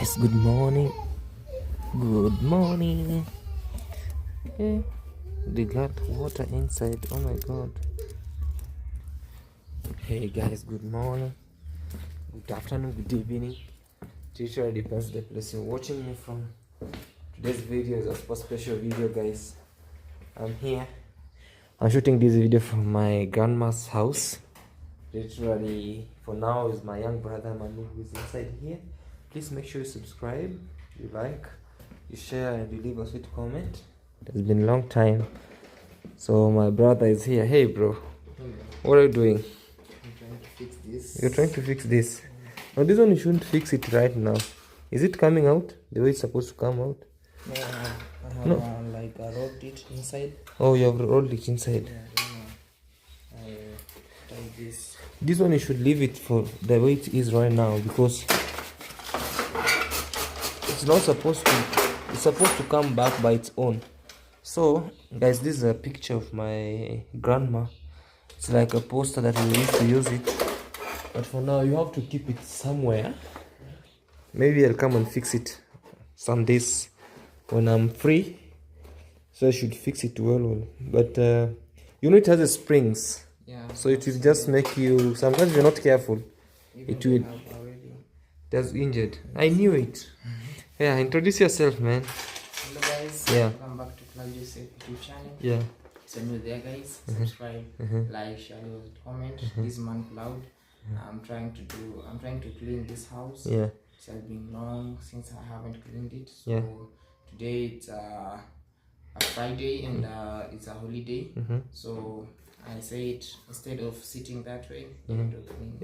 guys, good morning. Good morning. Hey, they got water inside. Oh my god. Hey guys, good morning. Good afternoon, good evening. Teacher depends the place you're watching me from. Today's video is a special video, guys. I'm here. I'm shooting this video from my grandma's house. Literally, for now, is my young brother Manu who is inside here. Please make sure you subscribe, you like, you share, and you leave a sweet comment. It's been a long time. So my brother is here. Hey bro, what are you doing? I'm trying to fix this. You're trying to fix this. Now this one you shouldn't fix it right now. Is it coming out the way it's supposed to come out? No, I have like rolled it inside. Oh, you have rolled it inside. Yeah, I tried this. This one you should leave it for the way it is right now, because it's not supposed to, it's supposed to come back by its own. So guys, this is a picture of my grandma. It's like a poster that we used to use it, but for now you have to keep it somewhere. Maybe I'll come and fix it some days when I'm free, so I should fix it well. But you know, it has a springs. Yeah. So it will just make you, sometimes if you're not careful, it will. That's injured. I knew it. Yeah, introduce yourself, man. Hello guys. Yeah. Welcome back to Claude YouTube channel. Yeah. So new there guys. Subscribe, like, share, comment. This man Claude. I'm trying to clean this house. Yeah. It has been long since I haven't cleaned it. So Yeah. today it's a Friday and it's a holiday. So I said, instead of sitting that way, Do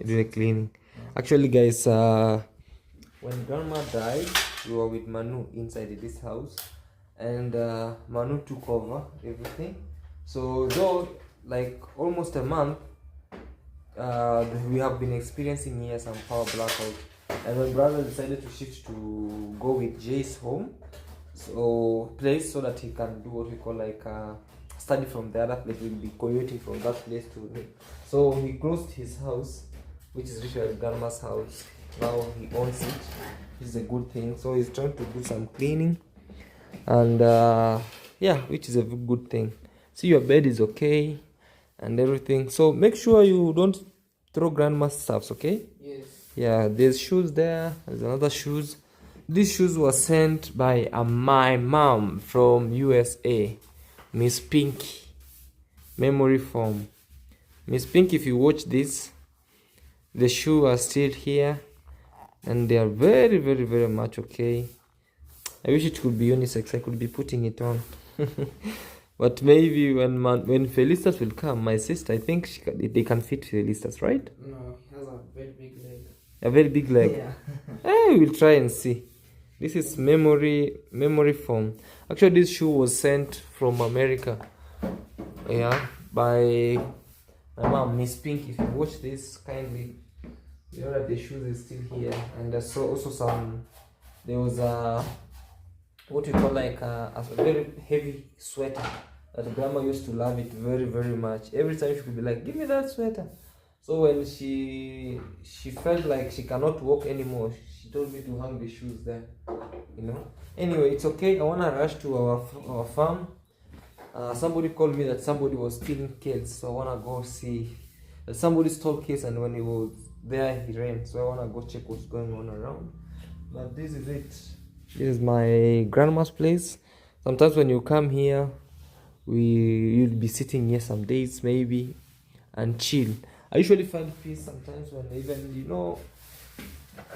the cleaning. Actually, guys, when grandma died, we were with Manu inside this house, and Manu took over everything. So though, like almost a month, we have been experiencing here some power blackout, and my brother decided to shift to go with Jay's home, so that he can do what we call like study from the other place. We'll be commuting from that place to him. So he closed his house, which is literally grandma's house. Now he owns it, which is a good thing. So he's trying to do some cleaning, and yeah, which is a good thing. See, your bed is okay and everything. So make sure you don't throw grandma's stuffs, okay? Yes. Yeah, there's shoes there. There's another shoes. These shoes were sent by my mom from USA, Miss Pinky. Memory foam. Miss Pinky, if you watch this, the shoes are still here, and they are very, very, very much okay. I wish it could be unisex. I could be putting it on. But maybe when Felicitas will come, my sister, I think they can fit Felicitas, right? No, he has a very big leg. A very big leg. Yeah. We'll try and see. This is memory foam. Actually, this shoe was sent from America. Yeah, by my mom, Miss Pink. If you watch this kindly, you know that the shoes is still here, and I saw also some. There was a what you call like a very heavy sweater that grandma used to love it very, very much. Every time she would be like, "Give me that sweater." So when she felt like she cannot walk anymore, she told me to hang the shoes there. You know. Anyway, it's okay. I wanna rush to our farm. Somebody called me that somebody was stealing kids, so I wanna go see that somebody stole kids, and when he was there, he ran. So I wanna go check what's going on around. But this is it. This is my grandma's place. Sometimes when you come here, you'll be sitting here some days maybe and chill. I usually find peace sometimes when even, you know,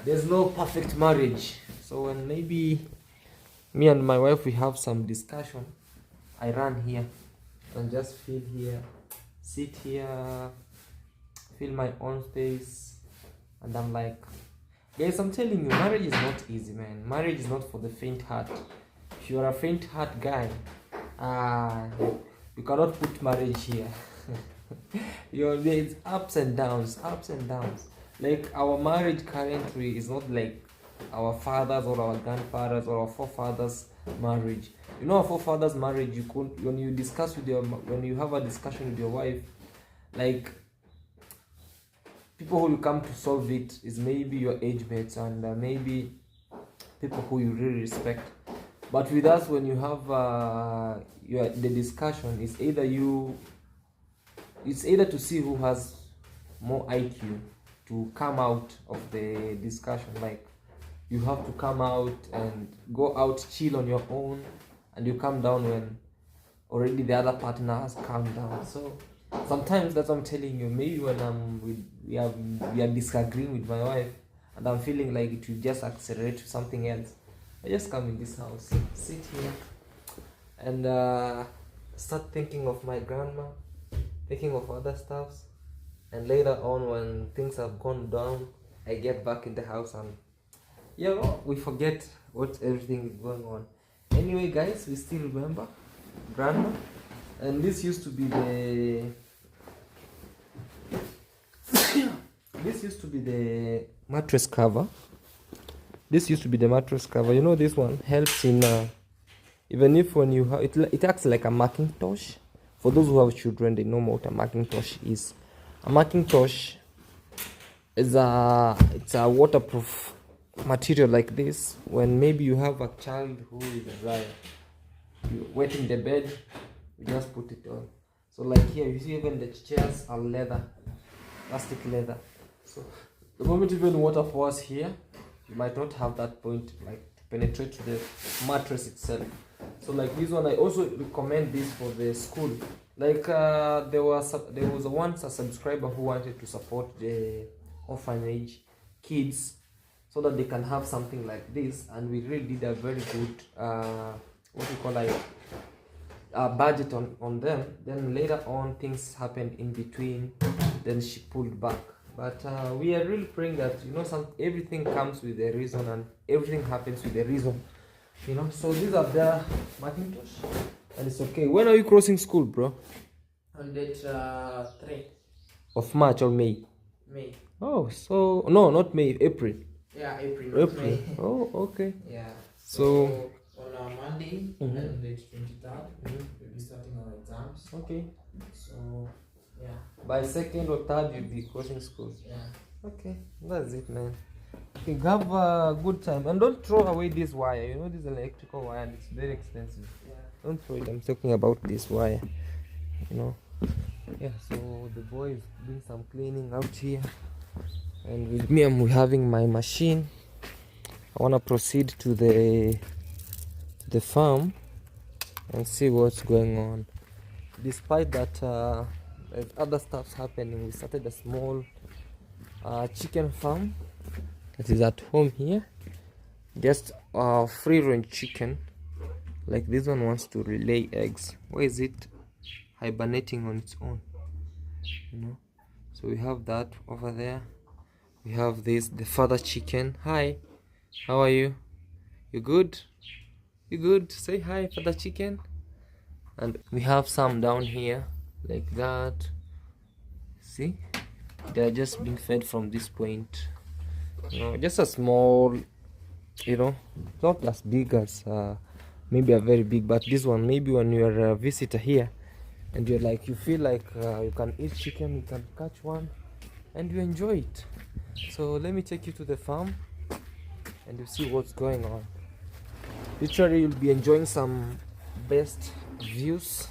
there's no perfect marriage. So when maybe me and my wife, we have some discussion, I run here and just feel here, sit here, feel my own space, and I'm like, guys, I'm telling you, marriage is not easy, man. Marriage is not for the faint heart. If you are a faint heart guy, you cannot put marriage here. It's ups and downs. Like our marriage currently is not like our fathers or our grandfathers or our forefathers' marriage. You know, our forefathers' marriage, when you have a discussion with your wife, like people who will come to solve it is maybe your age mates, and maybe people who you really respect. But with us, when you have the discussion, it's either to see who has more IQ to come out of the discussion. Like, you have to come out and go out, chill on your own, and you come down when already the other partner has calmed down. So sometimes that's what I'm telling you. Maybe when we are disagreeing with my wife, and I'm feeling like it will just accelerate to something else, I just come in this house, sit here, and start thinking of my grandma, thinking of other stuffs, and later on when things have gone down, I get back in the house and we forget what everything is going on. Anyway, guys, we still remember grandma, and this used to be the mattress cover. This used to be the mattress cover. You know, this one helps in even if when you have it acts like a Macintosh. For those who have children, they know what a Macintosh is. A Macintosh is it's a waterproof material like this. When maybe you have a child who is wet in the bed, you just put it on. So like here, you see even the chairs are leather, plastic leather. So the moment even water pours here, you might not have that point like to penetrate to the mattress itself. So like this one, I also recommend this for the school. Like there was once a subscriber who wanted to support the orphanage kids so that they can have something like this, and we really did a very good budget on them. Then later on things happened in between, then she pulled back. But we are really praying that everything comes with a reason, and everything happens with a reason. So these are the Macintosh, and it's okay. When are you crossing school, bro? On date 3 of March or May? May. Oh, so no, not May, April. Yeah, April. May. Oh, okay. Yeah. So on Monday, on date 23rd, we'll be starting our exams. Okay. So yeah. By 2nd or 3rd, you'll be crossing school. Yeah. Okay, that's it, man. Okay, have a good time, and don't throw away this wire. This electrical wire, and it's very expensive. Yeah. Don't throw it. I'm talking about this wire. Yeah. So the boy is doing some cleaning out here, and with me, I'm having my machine. I wanna proceed to the farm and see what's going on. Despite that, there's other stuffs happening. We started a small chicken farm that is at home here, just free range chicken. Like this one wants to lay eggs. Why is it hibernating on its own? So we have that over there. We have the father chicken. Hi, how are you? You good? You good? Say hi, father chicken. And we have some down here like that. See, they are just being fed from this point. Just a small, not as big as maybe a very big, but this one, maybe when you're a visitor here and you feel like you can eat chicken, you can catch one and you enjoy it. So let me take you to the farm and you see what's going on. Literally, you'll be enjoying some best views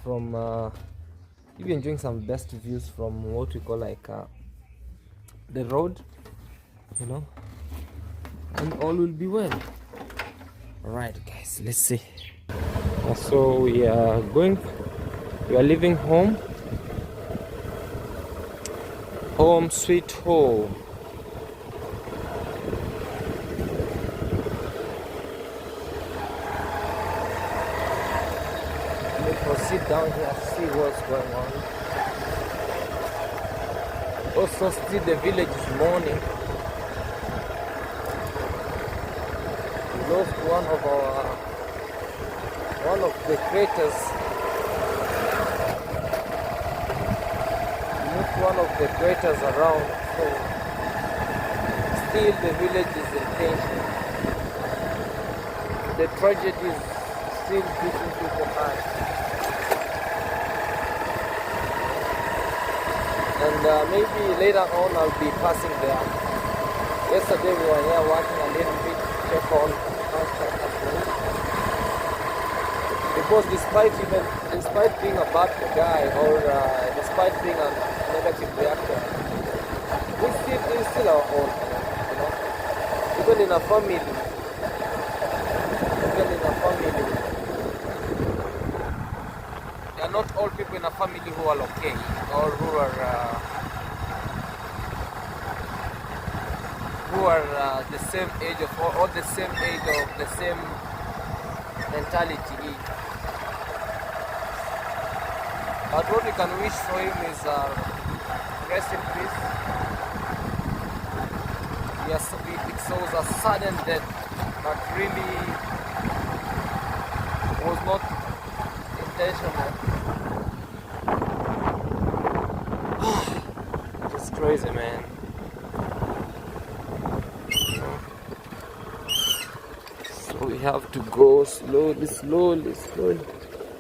from what we call like the road, and all will be well. All right, guys, let's see. So we are leaving home sweet home. Proceed down here, see what's going on. Also, still the village is mourning. We lost one of the creators. We lost one of the creators around. So still the village is in pain. The tragedy is still beating people hard. And maybe later on I'll be passing there. Yesterday we were here working a little bit. check on because despite being a bad guy or despite being a negative reactor, he's still our own, you know. Even in a family, there are not all people in a family who are okay or who are the same age of or the same age of the same mentality. But what we can wish for him is rest in peace. Yes, it was a sudden death that really was not intentional. It's crazy, man. So we have to go slowly.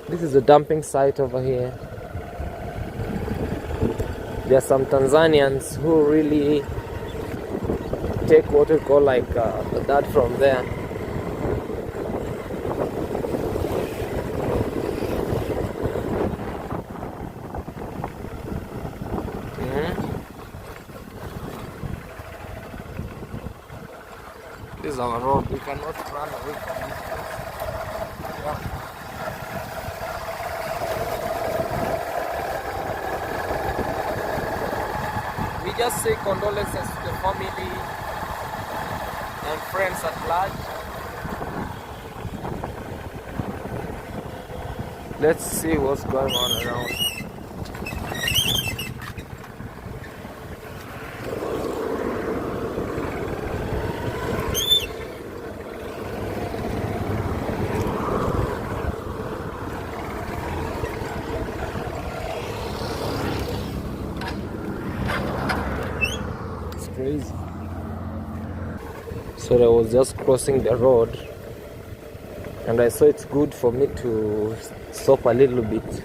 This is a dumping site over here. There are some Tanzanians who really take what we call like that from there. This is our road. We cannot run away from this place. Yeah. We just say condolences to the family and friends at large. Let's see what's going on around. Crazy. So I was just crossing the road and I saw it's good for me to stop a little bit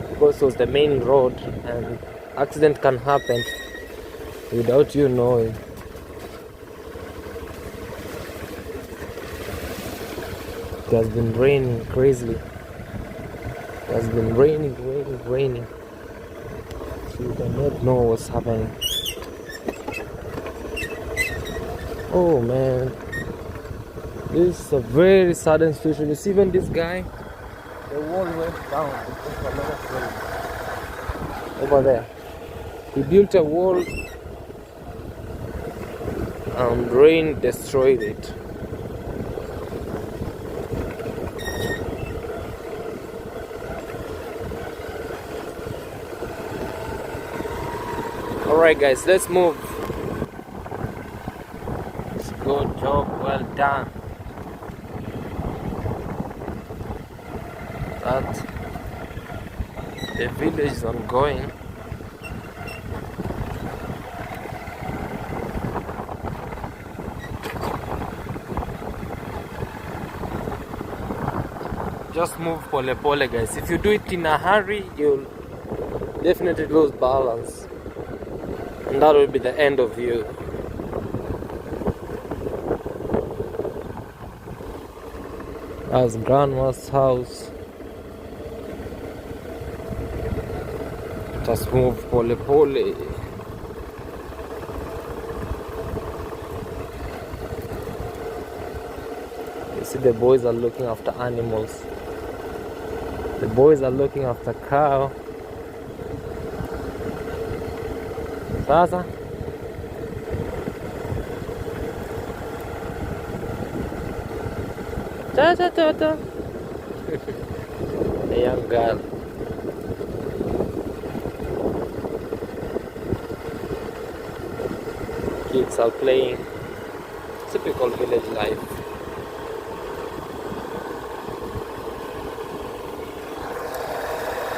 because it was the main road and accident can happen without you knowing. It has been raining crazily. It has been raining. So you cannot know what's happening. Oh man, this is a very sudden situation. You see, even this guy, the wall went down because a lot of rain. Over there, he built a wall and rain destroyed it. Alright guys, let's move. Good job, well done. But the village is ongoing. Just move pole pole, guys. If you do it in a hurry, you'll definitely lose balance, and that will be the end of you. That's grandma's house. Just move pole pole. You see, the boys are looking after animals. The boys are looking after cow. Sasa ta. A young girl. Kids are playing. Typical village life.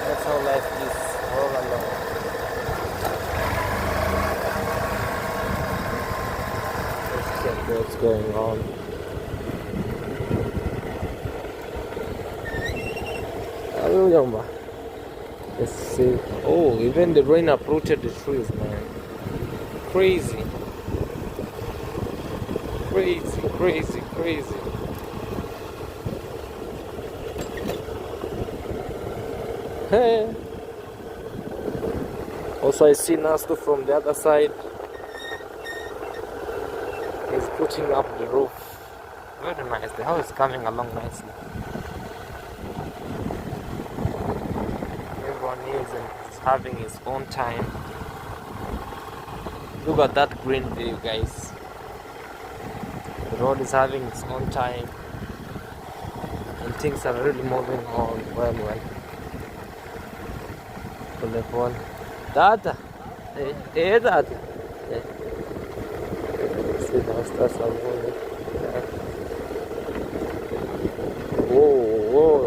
That's how life is all along. Let's check what's going on. Let's see. Oh, even the rain uprooted the trees, man. Crazy. crazy, crazy, crazy. Hey. Also, I see Nastu from the other side. He's putting up the roof. Very nice. The house is coming along nicely. Everyone is having his own time. Look at that green view, guys. The road is having its own time, and things are really moving on well. Telephone. Data. Hey, data. See, that's a whoa.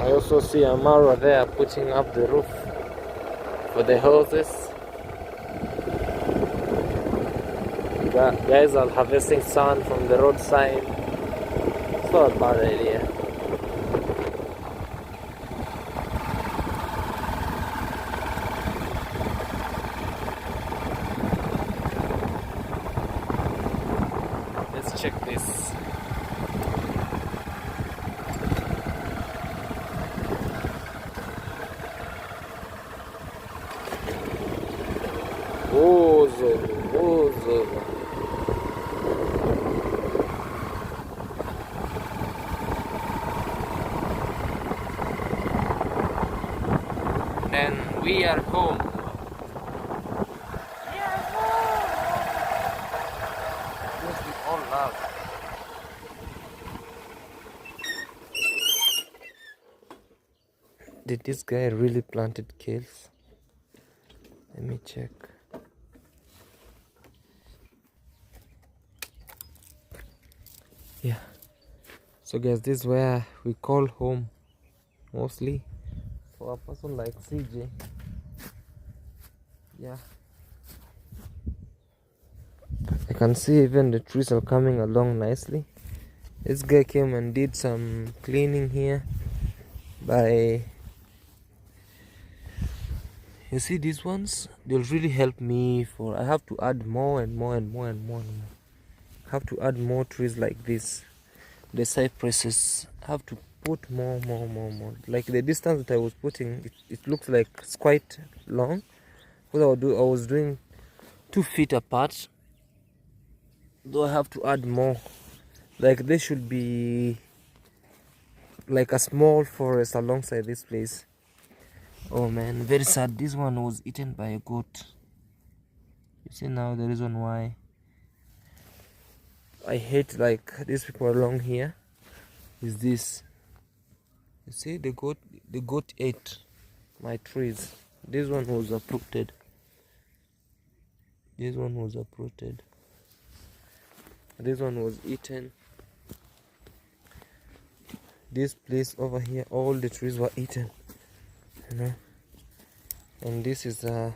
I also see Amara there putting up the roof for the houses. Guys are harvesting sand from the roadside. It's not a bad idea. Let's check this. And we are home. Yes, we all love. Did this guy really planted kales? Let me check. Yeah. So guys, this is where we call home mostly for a person like CJ. Yeah. I can see even the trees are coming along nicely. This guy came and did some cleaning here by, you see these ones, they'll really help me for, I have to add more and more. I have to add more trees like this. The cypresses, I have to put more. Like the distance that I was putting, it looks like it's quite long. What I was doing 2 feet apart, though I have to add more. Like there should be like a small forest alongside this place. Oh man, very sad. This one was eaten by a goat. You see now the reason why I hate like these people along here is this. You see the goat ate my trees. This one was uprooted. This one was uprooted. This one was eaten. This place over here, all the trees were eaten. You know? And this is the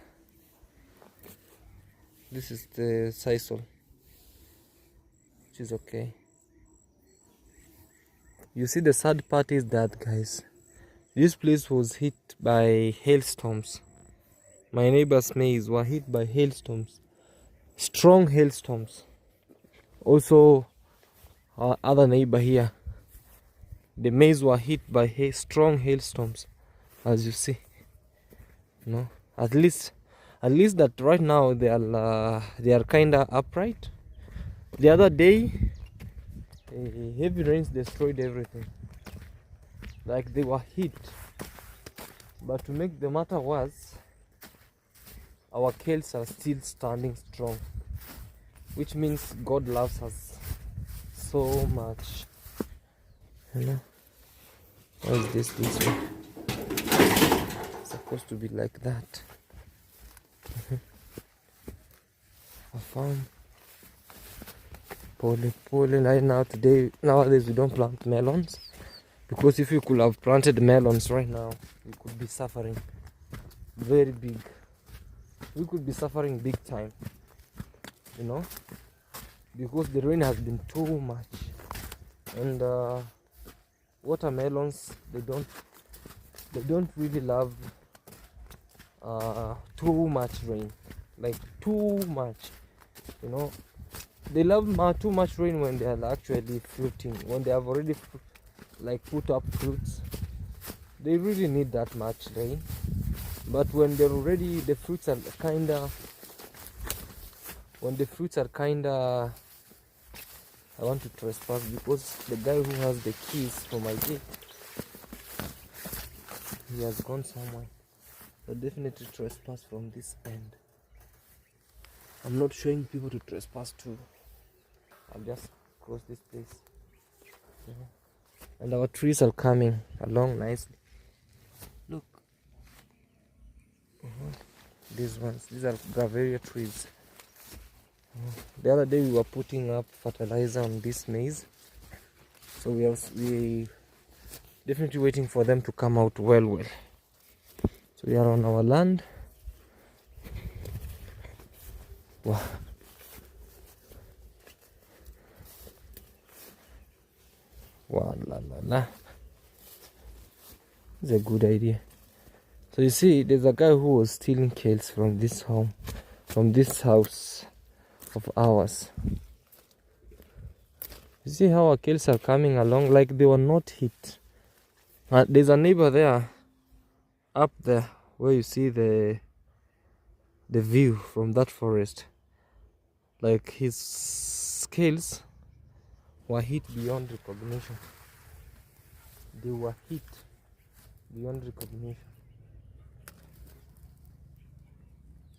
sisal, which is okay. You see, the sad part is that, guys, this place was hit by hailstorms. My neighbor's maize were hit by hailstorms, strong hailstorms. Also, our other neighbor here, the maize were hit by strong hailstorms, as you see. You know, at least that right now they are kinda upright. The other day, heavy rains destroyed everything. Like they were hit. But to make the matter worse, our kales are still standing strong, which means God loves us so much. You know, why is this way? It's supposed to be like that. A farm. Pole right now. Nowadays we don't plant melons, because if you could have planted melons right now, we could be suffering very big. We could be suffering big time, you know, because the rain has been too much. And watermelons, they don't really love too much rain, like too much, you know. They love too much rain when they are actually fruiting, when they have already like put up fruits. They really need that much rain. But when they're already, the fruits are kinda, when the fruits are kinda, I want to trespass because the guy who has the keys for my gate, he has gone somewhere. So definitely trespass from this end. I'm not showing people to trespass too. I'll just cross this place. Yeah. And our trees are coming along nicely. Look. These ones, these are Graveria trees. The other day we were putting up fertilizer on this maize. So we definitely waiting for them to come out well. So we are on our land. Wow. Wow, la la la. It's a good idea. So you see, there's a guy who was stealing kales from this home, from this house of ours. You see how our kales are coming along like they were not hit. There's a neighbor there, up there, where you see the view from that forest. Like his scales were hit beyond recognition. They were hit beyond recognition.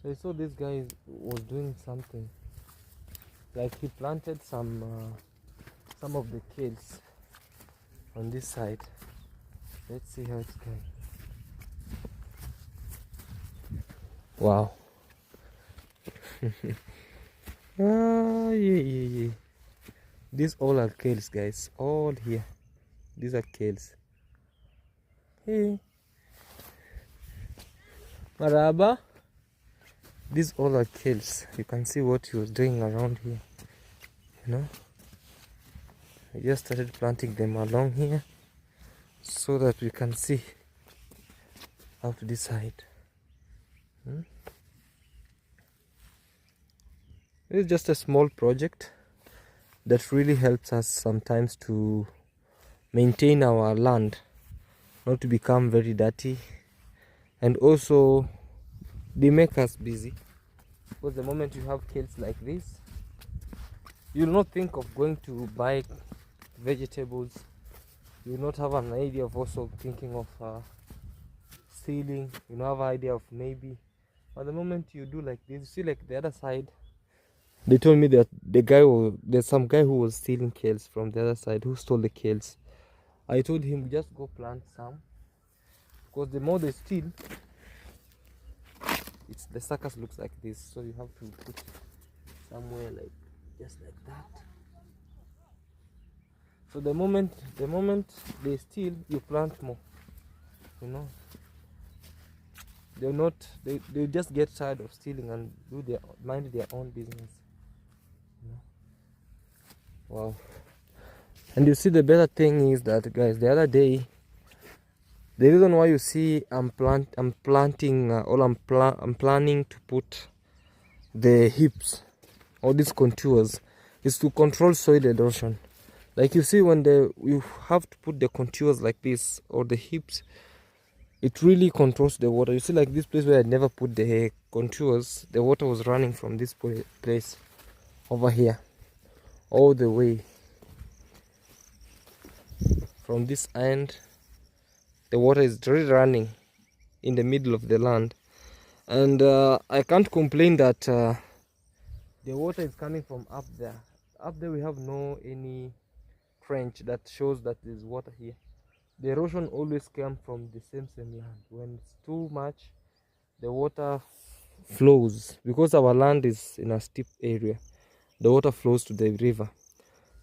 So I saw this guy was doing something. Like he planted some of the kales on this side. Let's see how it's going. Wow. Yeah. These all are kales, guys. All here. These are kales. Hey. Maraba. These all are kales. You can see what he was doing around here. You know? I just started planting them along here so that we can see how to decide. It's just a small project that really helps us sometimes to maintain our land, not to become very dirty, and also they make us busy, because the moment you have kales like this, you'll not think of going to buy vegetables. You'll not have an idea of also thinking of stealing. You don't have an idea of maybe. But the moment you do like this, you see, like the other side, they told me that there's some guy who was stealing kales from the other side, who stole the kales. I told him just go plant some, because the more they steal, the suckers looks like this. So you have to put somewhere like just like that. So the moment they steal, you plant more. You know, they just get tired of stealing and mind their own business. You know? Wow. And you see, the better thing is that, guys, the other day, the reason why you see I'm planning to put the hips or these contours is to control soil erosion. Like you see, when you have to put the contours like this or the hips, it really controls the water. You see, like this place where I never put the contours, the water was running from this place over here all the way. From this end, the water is really running in the middle of the land, and I can't complain that the water is coming from up there. Up there we have any trench that shows that there's water here. The erosion always comes from the same land. When it's too much, the water flows, because our land is in a steep area. The water flows to the river.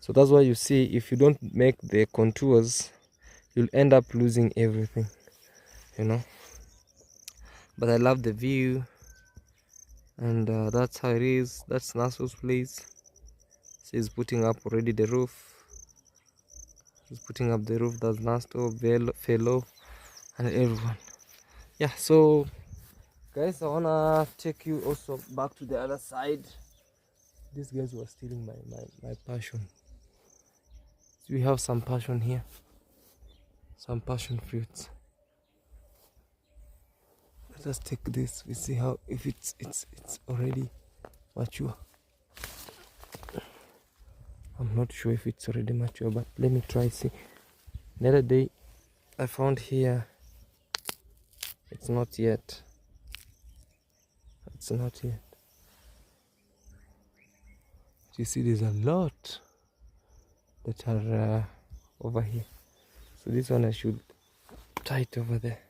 So that's why you see, if you don't make the contours, you'll end up losing everything, you know. But I love the view, and that's how it is. That's Nasu's place. She's putting up already the roof. He's putting up the roof. That's Nasto, Fellow, and everyone. Yeah, so Guys, I wanna take you also back to the other side. These guys were stealing my passion. So we have some passion here, some passion fruits. Let us take this. We see how if it's already mature. I'm not sure if it's already mature, but let me try see. The other day I found here, it's not yet. It's not yet. You see, there's a lot that are over here. So this one I should tie it over there.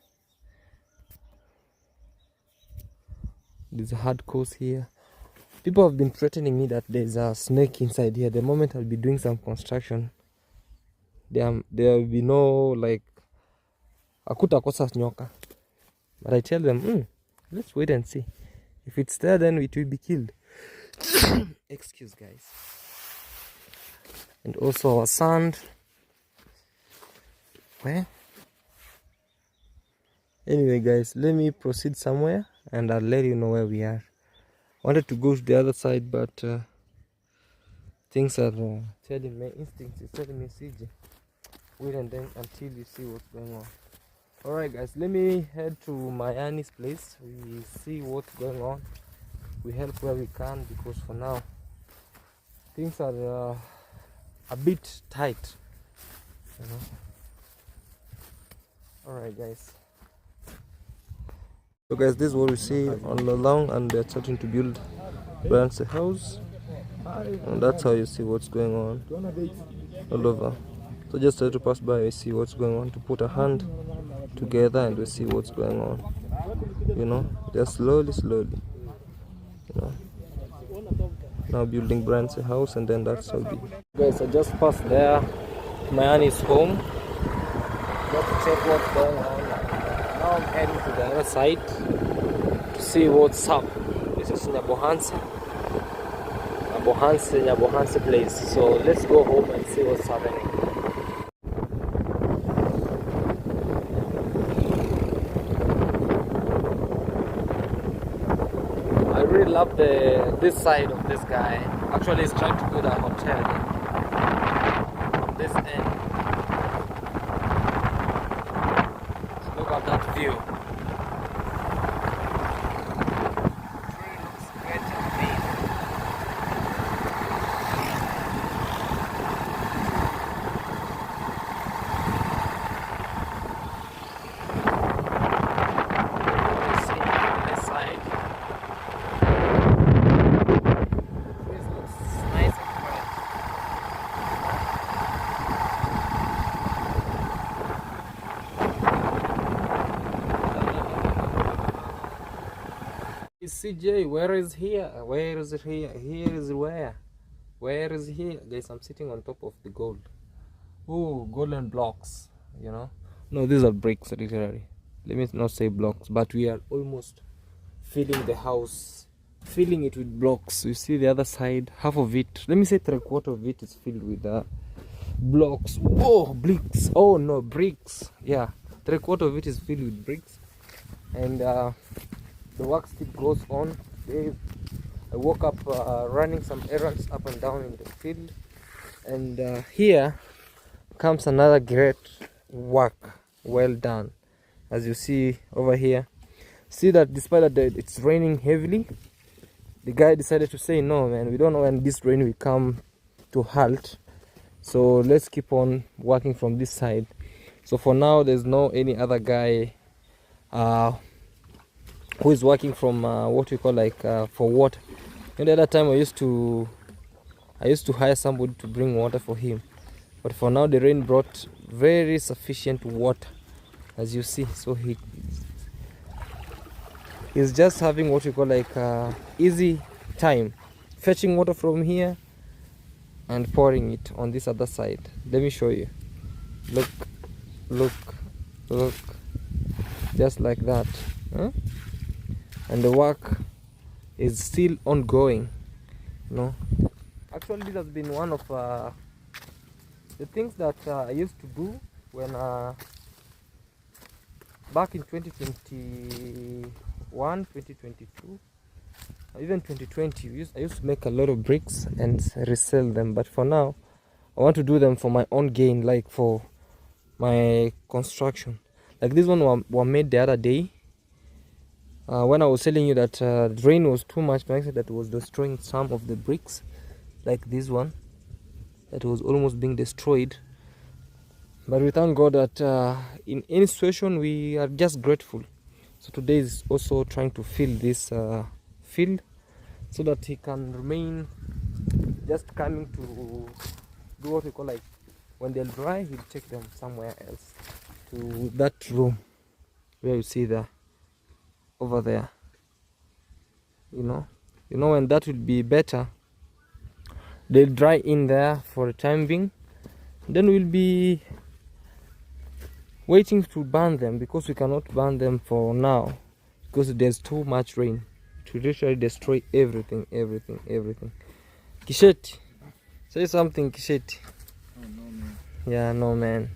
There's a hard course here. People have been threatening me that there's a snake inside here. The moment I'll be doing some construction, there will be no like akutakosa nyoka. But I tell them, let's wait and see. If it's there, then it will be killed. Excuse guys. And also our sand. Where? Anyway guys, let me proceed somewhere and I'll let you know where we are. I wanted to go to the other side, but things are telling me, instinct is telling me, CJ, wait and then until you see what's going on. Alright guys, let me head to my auntie's place. We see what's going on. We help where we can, because for now things are a bit tight, you know. Alright guys. So guys, this is what we see all along, and they're starting to build Brian's house, and that's how you see what's going on all over. So just try to pass by, we see what's going on, to put a hand together and we see what's going on, you know, just slowly, you know. Now building Brian's house, and then that's how it be. Guys, I just passed there, my auntie's home, just to check what's going on. Now I'm heading to the other side to see what's up. This is Nyabohansi place. So let's go home and see what's happening. I really love this side of this guy. Actually, he's trying to build a hotel on this end. Look at that view. CJ, where is here? Where is it here? Here is where? Where is here? Guys, I'm sitting on top of the gold. Oh, golden blocks, you know. No, these are bricks, literally. Let me not say blocks, but we are almost filling the house, filling it with blocks. You see the other side, half of it, let me say 3/4 of it is filled with blocks. Oh, bricks. Oh no, bricks. Yeah, 3/4 of it is filled with bricks. And the work still goes on. I woke up running some errands up and down in the field, and here comes another great work, well done. As you see over here, see that despite that it's raining heavily, the guy decided to say, no man, we don't know when this rain will come to halt, so let's keep on working from this side. So for now there's no any other guy who is working from what we call like for water. And the other time I used to hire somebody to bring water for him, but for now the rain brought very sufficient water, as you see. So he's just having what we call like easy time fetching water from here and pouring it on this other side. Let me show you. Look, just like that, huh? And the work is still ongoing, you know. Actually, this has been one of the things that I used to do when back in 2020, 2021, 2022, even 2020. I used to make a lot of bricks and resell them, but for now I want to do them for my own gain, like for my construction. Like this one were made the other day when I was telling you that the rain was too much, that it was destroying some of the bricks, like this one that was almost being destroyed. But we thank God that in any situation we are just grateful. So today is also trying to fill this field so that he can remain just coming to do what we call, like, when they'll dry, he'll take them somewhere else, to that room where you see there, over there. You know when that will be better, they'll dry in there for the time being. Then we'll be waiting to burn them, because we cannot burn them for now because there's too much rain to literally destroy everything. Kisheti, say something, Kisheti. Oh, no, man. Yeah, no, man.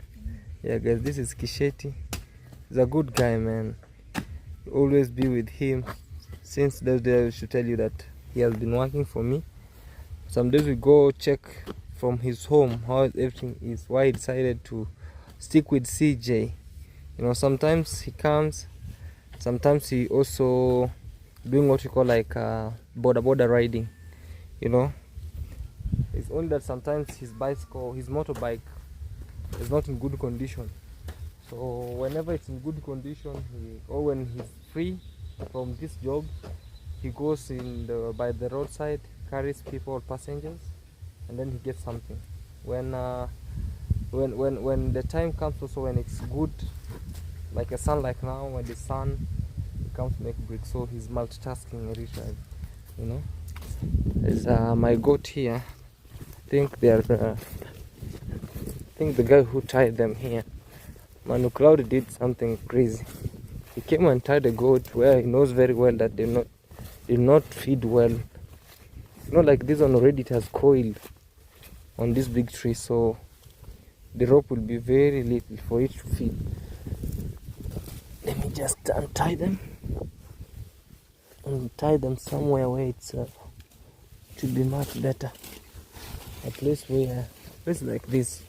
Yeah, guys, this is Kisheti. He's a good guy, man. You always be with him. Since those days, I should tell you that he has been working for me. Some days we go check from his home how everything is, why he decided to stick with CJ. Sometimes he comes, sometimes he also doing what we call like border riding. It's only that sometimes his motorbike is not in good condition. So whenever it's in good condition, or when he's free from this job, he goes by the roadside, carries people, passengers, and then he gets something. When the time comes, also when it's good, like a sun, like now, when the sun comes to make bricks, so he's multitasking every time. There's my goat here. I think the guy who tied them here, Manu Claude, did something crazy. He came and tied a goat where he knows very well that they did not feed well. Like this one already, it has coiled on this big tree, so the rope will be very little for it to feed. Let me just untie them and tie them somewhere where it's to be much better. A place like this,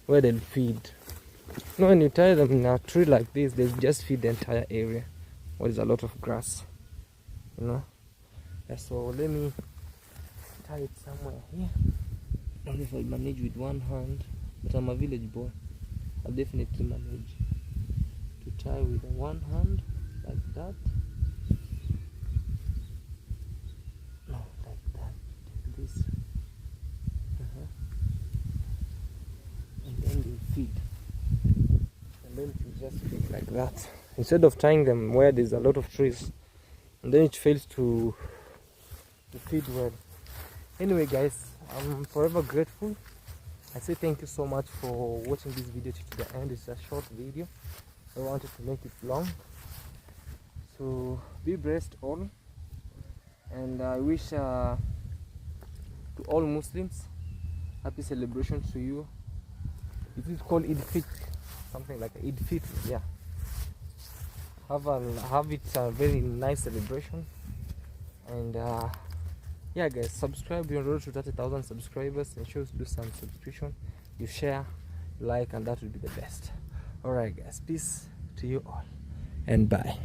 where they'll feed. When you tie them in a tree like this, they'll just feed the entire area where there's a lot of grass. Yeah, so let me tie it somewhere here. I don't know if I'll manage with one hand, but I'm a village boy. I'll definitely manage to tie with one hand, like that. No, like that. Like this. And then they feed. And then you just feed like that. Instead of tying them where there's a lot of trees, and then it fails to feed well. Anyway, guys, I'm forever grateful. I say thank you so much for watching this video to the end. It's a short video. I wanted to make it long. So be blessed all, and I wish to all Muslims happy celebration to you. It is called Eid Fitr, something like Eid Fitr. Yeah, have it a very nice celebration. And yeah, guys, subscribe. We're on the road to 30,000 subscribers. Ensure to do some subscription, you share, like, and that will be the best. Alright, guys, peace to you all, and bye.